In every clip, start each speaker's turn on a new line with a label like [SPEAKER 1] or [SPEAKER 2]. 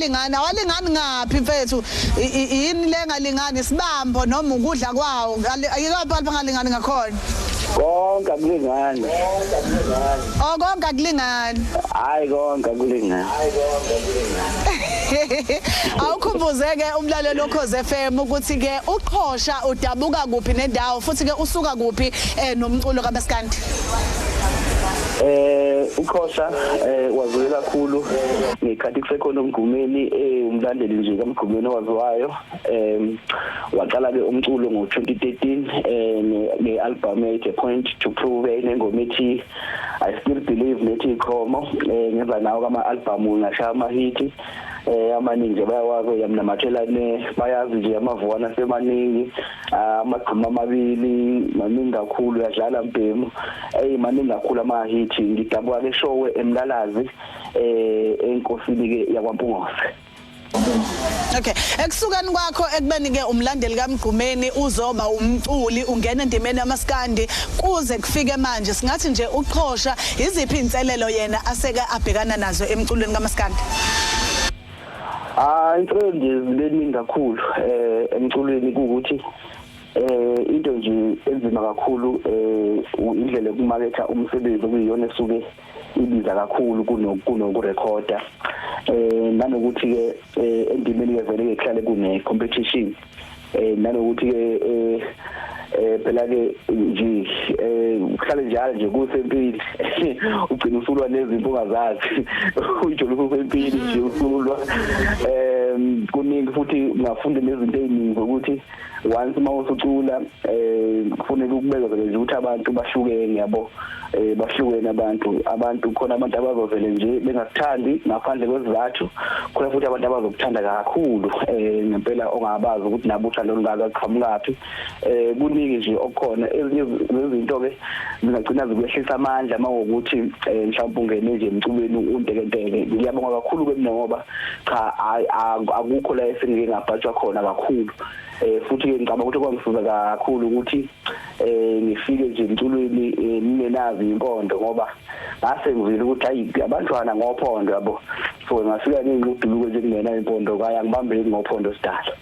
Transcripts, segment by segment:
[SPEAKER 1] Lingana walingani ngaphi mfethu yini lengalingani isibambo noma ukudla kwawo ayikaphi bangalingani ngakhona
[SPEAKER 2] konke akulingani
[SPEAKER 1] konke akulingani
[SPEAKER 2] hayi konke akulingani
[SPEAKER 1] awukhumbuzeke umlalelo Ukhozi FM ukuthi ke uqhosha udabuka kuphi nendawo futhi ke usuka kuphi nomculo kaMaskandi
[SPEAKER 2] uqhosha waziwe kakhulu ngekhathi kusekhona umgumeni umlandeli nje kaMgumeni owaziwayo waqala ke umculo ngo2013 ngealbum ethi Point to Prove engoma ethi I Still Believe nethi Khomo ngenza nawo kama album ngashaya ama hit amaningi bayawazi yamnamathelane bayazi nje amavona semaningi amagquma amabili maningi kakhulu yadlala Mbhemu maningi kakhulu ama hit ngidabuka ke show eMlalazi enkosini ke yakwaMpungose.
[SPEAKER 1] Okay ekusukani kwakho ekubeni ke umlandeli kaMgqumeni uzoba umculi ungena endimeni yaMaskandi kuze kufike manje singathi nje uqhosha iziphi inselelo yena aseke abhekana nazo emculweni kaMaskandi
[SPEAKER 2] inselelo nje zibeningi kakhulu emculweni ukuthi into nje enzima kakhulu indlela yokumaketha umsebenzi okuyiyona esuke ibiza kakhulu kunokurekhoda nanokuthi ke endimeni yevele ehlale kune competition nanokuthi ke phela ke nje uhlale njalo nje kusempili ugcina usulwa nezimpo ongazazi uyijolo kusempili nje usulwa kuningi futhi ungafunda nezinto eziningi ukuthi once mawusucula kufanele ukubeka nje ukuthi abantu bahlukene yabo bahlukene abantu khona abantu abazovele nje bengakuthandi ngaphandle kwezizathu khona futhi abantu abazokuthanda kakhulu ngempela ongabazi ukuthi nabo uthando lungaqhamukaphi kuningi nje okukhona ezinye izinto ke zingagcina zikwehlisa amandla mawukuthi mhlawumbe ungene nje emculweni untekenteke ngiyabonga kakhulu kwemina ngoba cha akukho la esengike ngabhajwa khona kakhulu futhi ke ngicabanga ukuthi kwangisiza kakhulu ukuthi ngifike nje emculweni nginenazi impondo ngoba ngase ngivile ukuthi hayi abantwana ngophondo yabo so ngafika nginguduluko nje kungena impondo kaya ngibambele ngophondo sidala.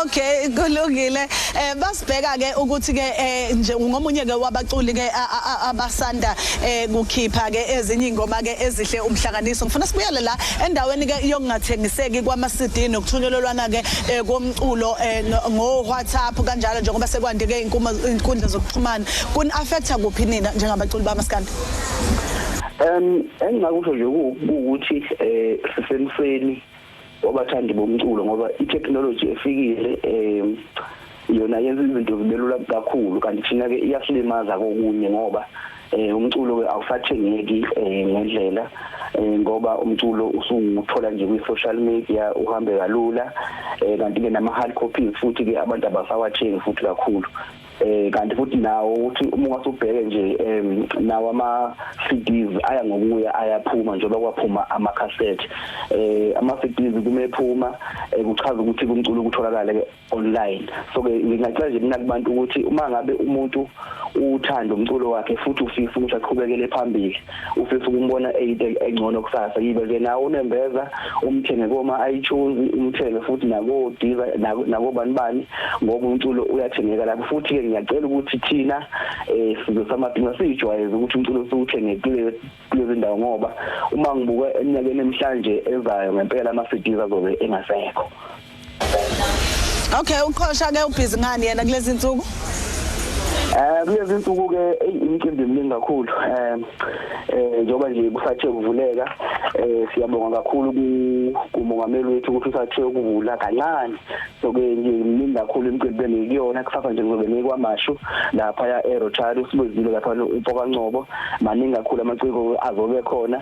[SPEAKER 1] Okay kulungile basibheka ke ukuthi ke nje ngomunye ke wabaculi ke abasanda kukhipha ke ezinye ingoma ke ezihle umhlakaniso ngifuna sibuyele la endaweni ke yokungathengiseki kwama CD nokuthunyelelwana ke komculo ngo WhatsApp kanjalo njengoba sekwande ke inkundla zokuxhumana kun affecta kuphi nina njengabaculi baMaskandi
[SPEAKER 2] engingakusho nje ukuthi sisemseni wabathandi bomculo ngoba itechnology efikile yona yenza izinto zibelula kakhulu kanti thina ke iyasilimaza kokunye ngoba umculo ke awusathengeki ngendlela ngoba umculo usunguthola nje kwi social media uhambe kalula kanti ke nama hard copies futhi ke abantu abasawathengi futhi kakhulu kanti futhi nawo uthi uma ungasubheke nje nawo ama CDs aya ngokuya ayaphuma njengoba kwaphuma ama cassette ama CDs kumephuma kuchaza ukuthi umculo kutholakala ke online so ke ngingacela nje mina kubantu ukuthi uma ngabe umuntu uthanda umculo wakhe futhi ufisa ukuthi aqhubekele phambili ufisa ukumbona engcono kusasa yibe ke nawo unembeza umthenge koma iTunes umthenge futhi nako Deezer nako bani ngoba umculo uyathengeka lapho futhi ke ngiyacela ukuthi thina sizosamadinga sijwayeze ukuthi umculo siwuthenge kulezi ndawo ngoba uma ngibuka eminyakeni emhlanje ezayo ngempela ama CDs azobe engasekho.
[SPEAKER 1] Okay uqhosha ke ubhizi ngani yena kulezi insuku
[SPEAKER 2] kulezi insuku ke imicimbi eminingi kakhulu njengoba nje kusathe kuvuleka siyabonga kakhulu kumongameli wethu ukuthi usathe ukuvula kancane so ke nje iminingi kakhulu imicimbi engiyona kusasa nje kuzobe nekwamashu lapha ya Rotary sibuzile lapha uPokancobo maningi kakhulu amaciko azobe khona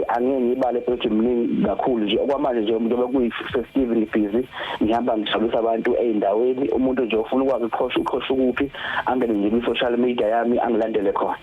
[SPEAKER 2] angeke ngibale futhi iminingi kakhulu nje okwamanje nje njengoba kuyi-festive busy ngihamba ngijabulisa abantu eindaweni umuntu nje ufuna ukwazi uqhosha ukuphi angene nje kwi social media yami angilandele khona.